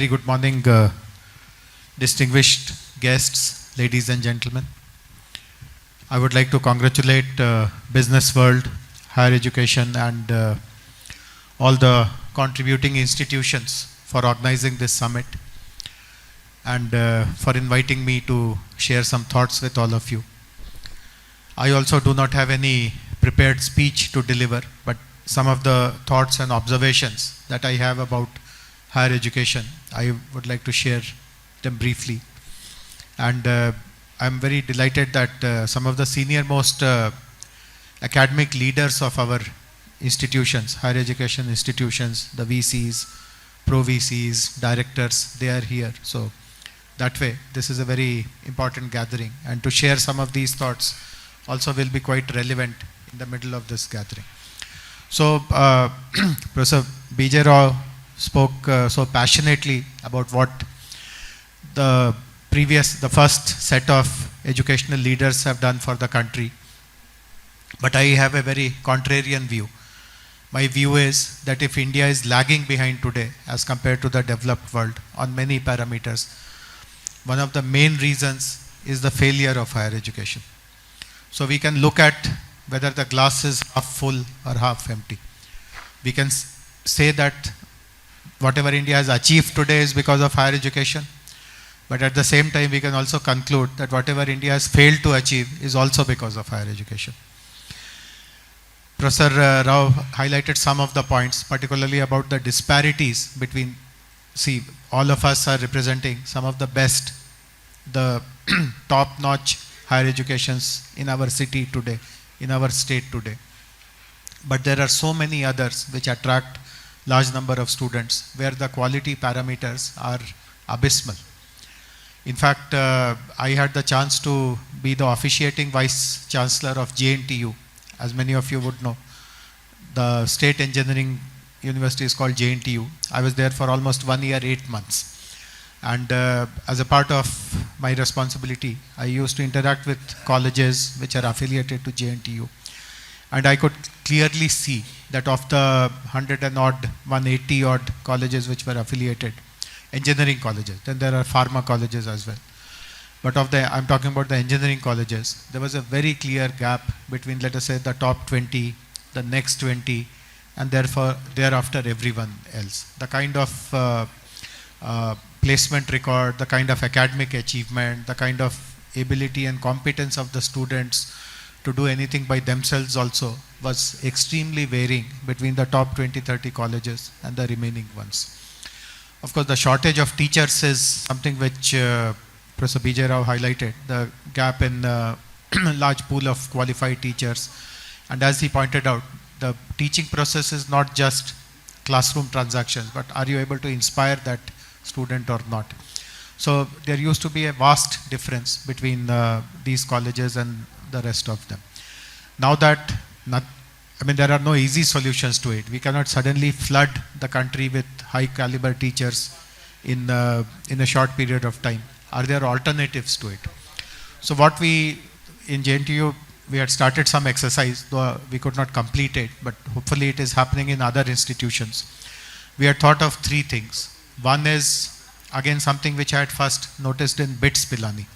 very good morning, distinguished guests, ladies and gentlemen. I would like to congratulate business world, higher education and all the contributing institutions for organizing this summit and for inviting me to share some thoughts with all of you. I also do not have any prepared speech to deliver, but some of the thoughts and observations that I have about higher education, I would like to share them briefly. And I'm very delighted that some of the senior most academic leaders of our institutions, higher education institutions, the VCs, pro-VCs, directors, they are here. So that way, this is a very important gathering. And to share some of these thoughts also will be quite relevant in the middle of this gathering. So Professor B.J. Rao spoke so passionately about what the first set of educational leaders have done for the country. But I have a very contrarian view. My view is that if India is lagging behind today as compared to the developed world on many parameters, one of the main reasons is the failure of higher education. So we can look at whether the glass is half full or half empty. We can say that whatever India has achieved today is because of higher education, but at the same time we can also conclude that whatever India has failed to achieve is also because of higher education. Professor Rao highlighted some of the points, particularly about the disparities between, all of us are representing some of the best, the top-notch higher educations in our city today, in our state today. But there are so many others which attract large number of students where the quality parameters are abysmal. In fact, I had the chance to be the officiating Vice Chancellor of JNTU. As many of you would know, the state engineering university is called JNTU. I was there for almost 1 year, 8 months. And as a part of my responsibility, I used to interact with colleges which are affiliated to JNTU. And I could clearly see that of the 100 and odd, 180 odd colleges which were affiliated, engineering colleges, then there are pharma colleges as well. But I'm talking about the engineering colleges, there was a very clear gap between, let us say, the top 20, the next 20, and therefore thereafter everyone else. The kind of placement record, the kind of academic achievement, the kind of ability and competence of the students to do anything by themselves also was extremely varying between the top 20, 30 colleges and the remaining ones. Of course, the shortage of teachers is something which Professor B.J. Rao highlighted, the gap in large pool of qualified teachers. And as he pointed out, the teaching process is not just classroom transactions, but are you able to inspire that student or not? So there used to be a vast difference between these colleges and the rest of them. Now that, there are no easy solutions to it. We cannot suddenly flood the country with high caliber teachers in a short period of time. Are there alternatives to it? So what in JNTU, we had started some exercise, though we could not complete it, but hopefully it is happening in other institutions. We had thought of 3 things. One is, again, something which I had first noticed in BITS Pilani.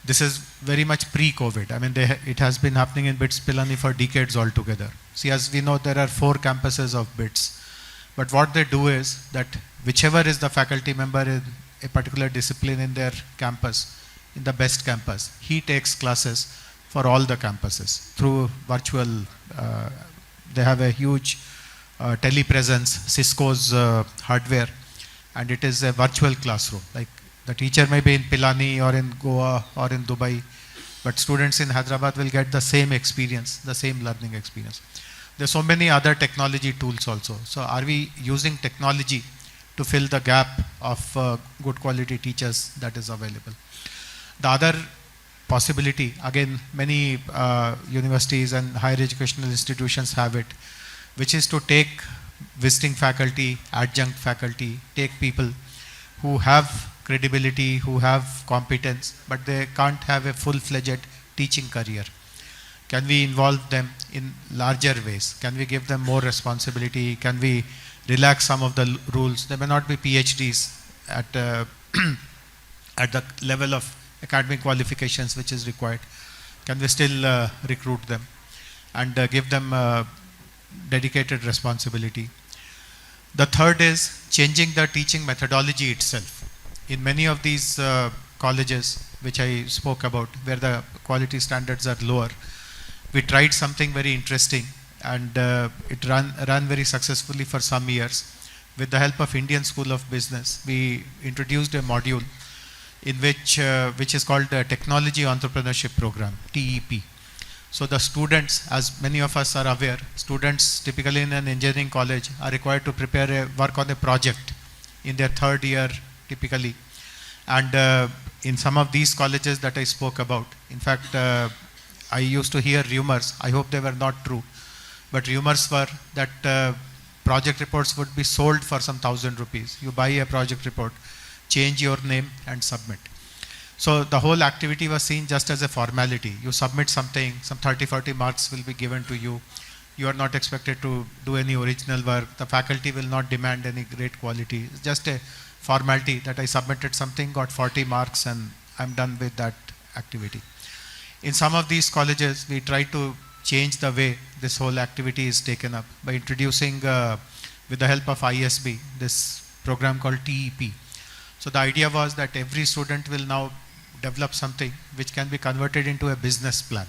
This is very much pre-COVID. It has been happening in BITS Pilani for decades altogether. See, as we know, there are 4 campuses of BITS. But what they do is that whichever is the faculty member in a particular discipline in their campus, in the best campus, he takes classes for all the campuses through virtual. They have a huge telepresence, Cisco's hardware, and it is a virtual classroom. Like the teacher may be in Pilani or in Goa or in Dubai, but students in Hyderabad will get the same experience, the same learning experience. There are so many other technology tools also. So are we using technology to fill the gap of good quality teachers that is available? The other possibility, again, many universities and higher educational institutions have it, which is to take visiting faculty, adjunct faculty, take people who have credibility, who have competence, but they can't have a full-fledged teaching career. Can we involve them in larger ways? Can we give them more responsibility? Can we relax some of the rules? They may not be PhDs at at the level of academic qualifications which is required? Can we still recruit them and give them dedicated responsibility? The third is changing the teaching methodology itself. In many of these colleges which I spoke about, where the quality standards are lower, we tried something very interesting, and it ran very successfully for some years. With the help of Indian School of Business, we introduced a module in which is called the Technology Entrepreneurship Program, TEP. So the students, as many of us are aware, students typically in an engineering college are required to work on a project in their third year typically. And in some of these colleges that I spoke about, in fact, I used to hear rumors, I hope they were not true, but rumors were that project reports would be sold for some 1,000 rupees. You buy a project report, change your name and submit. So the whole activity was seen just as a formality. You submit something, some 30-40 marks will be given to you. You are not expected to do any original work. The faculty will not demand any great quality. It's just a formality that I submitted something, got 40 marks, and I'm done with that activity. In some of these colleges, we try to change the way this whole activity is taken up by introducing, with the help of ISB, this program called TEP. So the idea was that every student will now develop something which can be converted into a business plan.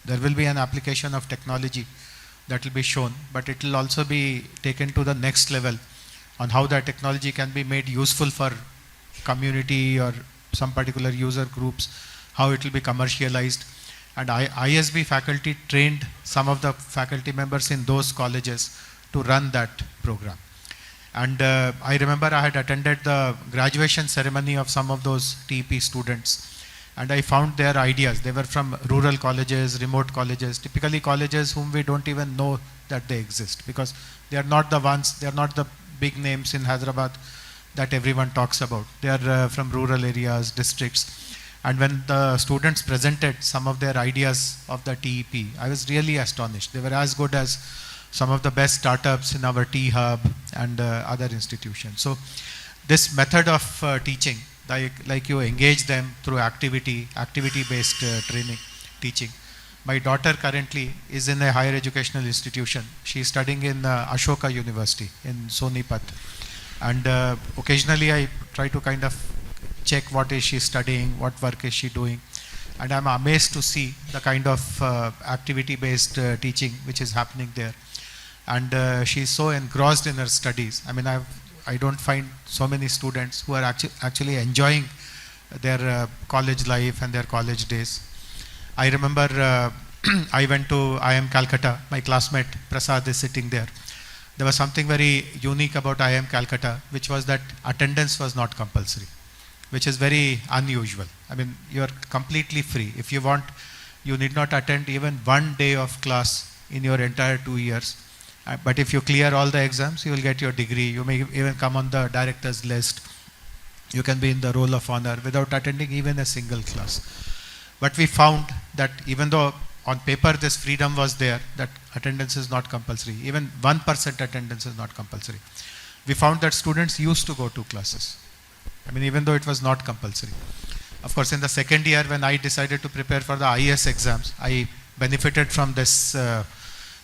There will be an application of technology that will be shown, but it will also be taken to the next level on how that technology can be made useful for community or some particular user groups, how it will be commercialized. And ISB faculty trained some of the faculty members in those colleges to run that program. And I remember I had attended the graduation ceremony of some of those TEP students, and I found their ideas. They were from rural colleges, remote colleges, typically colleges whom we don't even know that they exist, because they are not the ones, they are not the big names in Hyderabad that everyone talks about. They are from rural areas, districts. And when the students presented some of their ideas of the TEP, I was really astonished. They were as good as some of the best startups in our T-Hub and other institutions. So this method of teaching, like you engage them through activity-based training, teaching. My daughter currently is in a higher educational institution. She is studying in Ashoka University in Sonipat. And occasionally I try to kind of check what is she studying, what work is she doing. And I'm amazed to see the kind of activity-based teaching which is happening there. And she's so engrossed in her studies. I mean, I don't find so many students who are actually enjoying their college life and their college days. I remember I went to IIM Calcutta. My classmate Prasad is sitting there. There was something very unique about IIM Calcutta, which was that attendance was not compulsory, which is very unusual. I mean, you are completely free. If you want, you need not attend even one day of class in your entire 2 years. But if you clear all the exams, you will get your degree. You may even come on the director's list. You can be in the roll of honor without attending even a single class. But we found that even though on paper this freedom was there, that attendance is not compulsory. Even 1% attendance is not compulsory. We found that students used to go to classes. I mean, even though it was not compulsory. Of course, in the second year when I decided to prepare for the IAS exams, I benefited from this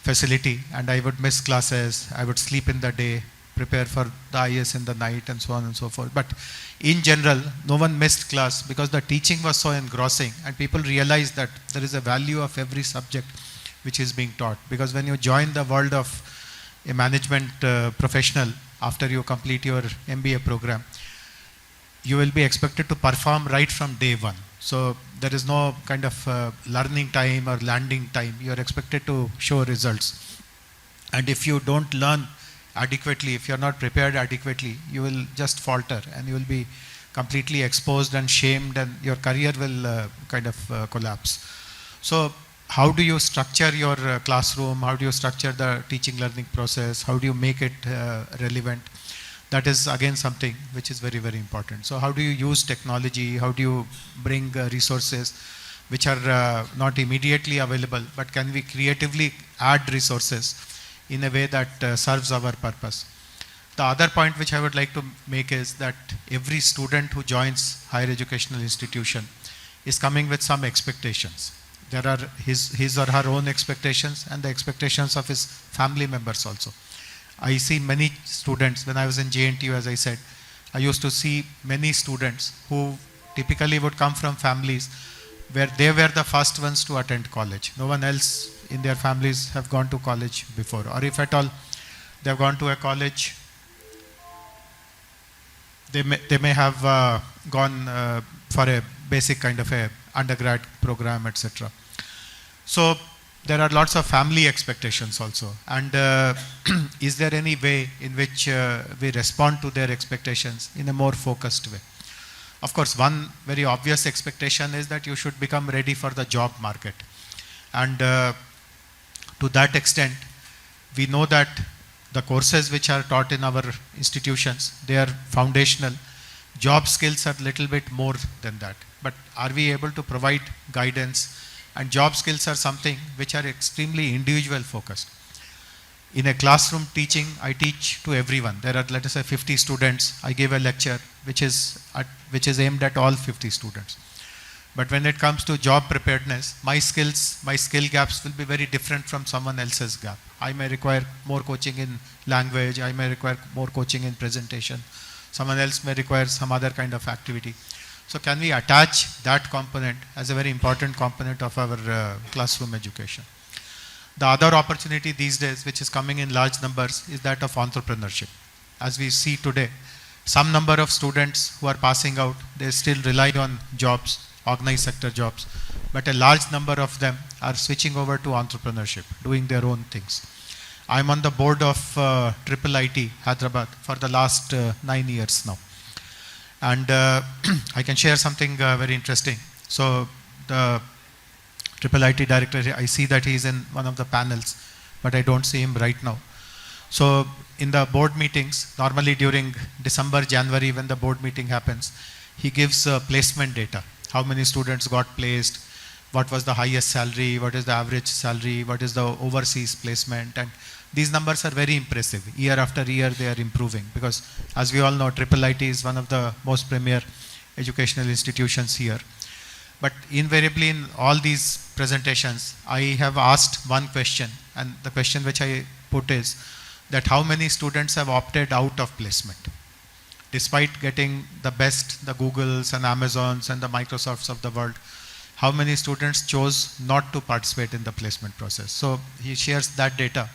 facility, and I would miss classes, I would sleep in the day, prepare for the IAS in the night, and so on and so forth. But in general, no one missed class because the teaching was so engrossing, and people realized that there is a value of every subject which is being taught. Because when you join the world of a management professional after you complete your MBA program, you will be expected to perform right from day one. So there is no kind of learning time or landing time. You are expected to show results. And if you don't learn adequately, if you are not prepared adequately, you will just falter and you will be completely exposed and shamed, and your career will collapse. So how do you structure your classroom? How do you structure the teaching learning process? How do you make it relevant? That is again something which is very, very important. So how do you use technology? How do you bring resources which are not immediately available, but can we creatively add resources in a way that serves our purpose? The other point which I would like to make is that every student who joins higher educational institution is coming with some expectations. There are his or her own expectations and the expectations of his family members also. I see many students, when I was in JNTU, as I said, I used to see many students who typically would come from families where they were the first ones to attend college. No one else in their families have gone to college before, or if at all they have gone to a college, they may have gone for a basic kind of a undergrad program, etc. So there are lots of family expectations also, and is there any way in which we respond to their expectations in a more focused way? Of course, one very obvious expectation is that you should become ready for the job market, and to that extent we know that the courses which are taught in our institutions, they are foundational. Job skills are little bit more than that, but are we able to provide guidance? And job skills are something which are extremely individual focused. In a classroom teaching, I teach to everyone. There are, let us say, 50 students. I give a lecture which is aimed at all 50 students. But when it comes to job preparedness, my skill gaps will be very different from someone else's gap. I may require more coaching in language. I may require more coaching in presentation. Someone else may require some other kind of activity. So can we attach that component as a very important component of our classroom education? The other opportunity these days, which is coming in large numbers, is that of entrepreneurship. As we see today, some number of students who are passing out, they still rely on jobs, organized sector jobs, but a large number of them are switching over to entrepreneurship, doing their own things. I'm on the board of Triple IT Hyderabad for the last 9 years now. And I can share something very interesting. So the Triple IT director, I see that he is in one of the panels, but I don't see him right now. So in the board meetings, normally during December, January, when the board meeting happens, he gives placement data. How many students got placed, what was the highest salary, what is the average salary, what is the overseas placement, and these numbers are very impressive. Year after year they are improving, because as we all know, Triple IT is one of the most premier educational institutions here. But invariably in all these presentations, I have asked one question, and the question which I put is that how many students have opted out of placement? Despite getting the best, the Googles and Amazons and the Microsofts of the world, how many students chose not to participate in the placement process? So he shares that data.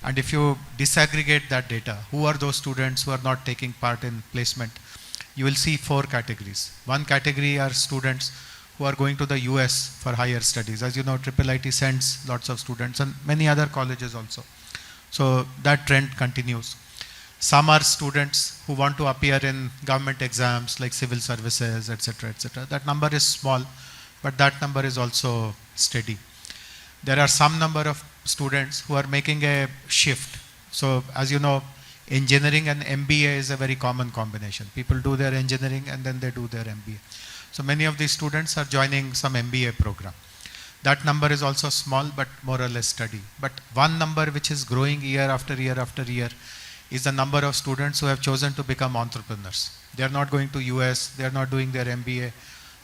And if you disaggregate that data, who are those students who are not taking part in placement? You will see 4 categories. One category are students who are going to the US for higher studies. As you know, Triple IT sends lots of students, and many other colleges also. So that trend continues. Some are students who want to appear in government exams like civil services, etc., etc. That number is small, but that number is also steady. There are some number of students who are making a shift. So as you know, engineering and MBA is a very common combination. People do their engineering and then they do their MBA. So many of these students are joining some MBA program. That number is also small but more or less steady. But one number which is growing year after year after year is the number of students who have chosen to become entrepreneurs. They are not going to US, they are not doing their MBA,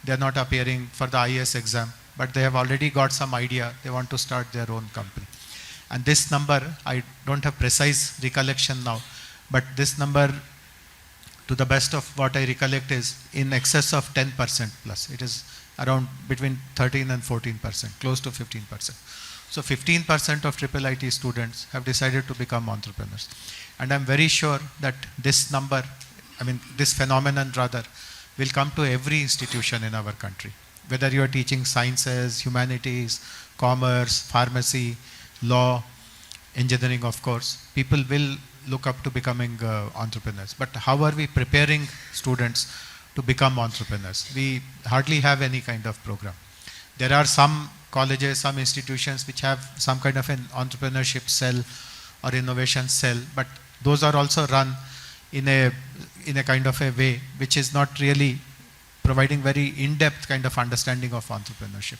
they are not appearing for the IAS exam, but they have already got some idea, they want to start their own company. And this number, I don't have precise recollection now, but this number, to the best of what I recollect, is in excess of 10% plus. It is around between 13 and 14%, close to 15%. So 15% of Triple IT students have decided to become entrepreneurs. And I'm very sure that this number, this phenomenon rather, will come to every institution in our country. Whether you are teaching sciences, humanities, commerce, pharmacy, law, engineering, of course, people will look up to becoming entrepreneurs. But how are we preparing students to become entrepreneurs? We hardly have any kind of program. There are some colleges, some institutions which have some kind of an entrepreneurship cell or innovation cell, but those are also run in a kind of a way which is not really providing very in-depth kind of understanding of entrepreneurship.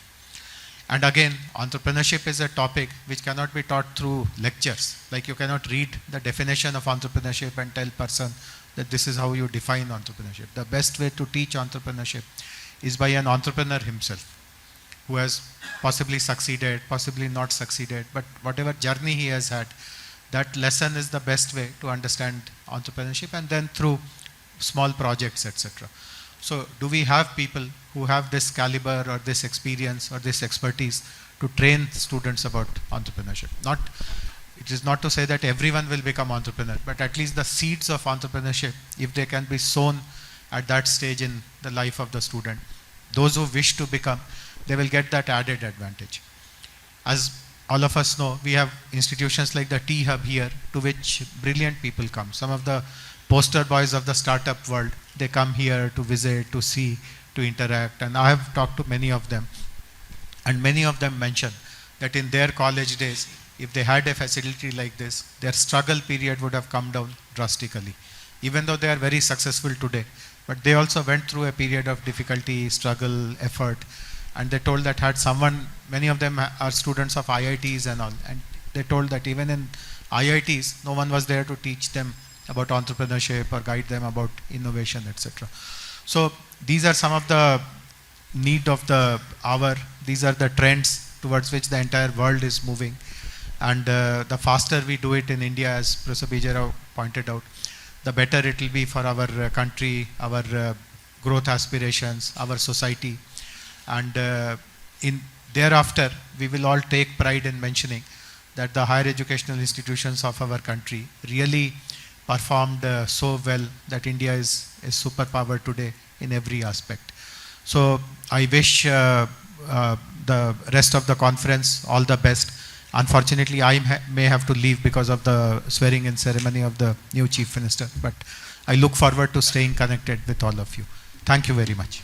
And again, entrepreneurship is a topic which cannot be taught through lectures. Like you cannot read the definition of entrepreneurship and tell person that this is how you define entrepreneurship. The best way to teach entrepreneurship is by an entrepreneur himself, who has possibly succeeded, possibly not succeeded, but whatever journey he has had, that lesson is the best way to understand entrepreneurship, and then through small projects, etc. So do we have people who have this caliber or this experience or this expertise to train students about entrepreneurship? It is not to say that everyone will become entrepreneur, but at least the seeds of entrepreneurship, if they can be sown at that stage in the life of the student, those who wish to become, they will get that added advantage. As all of us know, we have institutions like the T Hub here, to which brilliant people come. Some of the poster boys of the startup world, they come here to visit, to see, to interact, and I have talked to many of them, and many of them mention that in their college days, if they had a facility like this, their struggle period would have come down drastically. Even though they are very successful today, but they also went through a period of difficulty, struggle, effort, and they told that had someone, many of them are students of IITs and all, and they told that even in IITs, no one was there to teach them about entrepreneurship or guide them about innovation, etc. So these are some of the need of the hour. These are the trends towards which the entire world is moving. And the faster we do it in India, as Professor Bijay pointed out, the better it will be for our country, our growth aspirations, our society. And in thereafter, we will all take pride in mentioning that the higher educational institutions of our country really performed so well that India is a superpower today in every aspect. So I wish the rest of the conference all the best. Unfortunately, I may have to leave because of the swearing in ceremony of the new Chief Minister, but I look forward to staying connected with all of you. Thank you very much.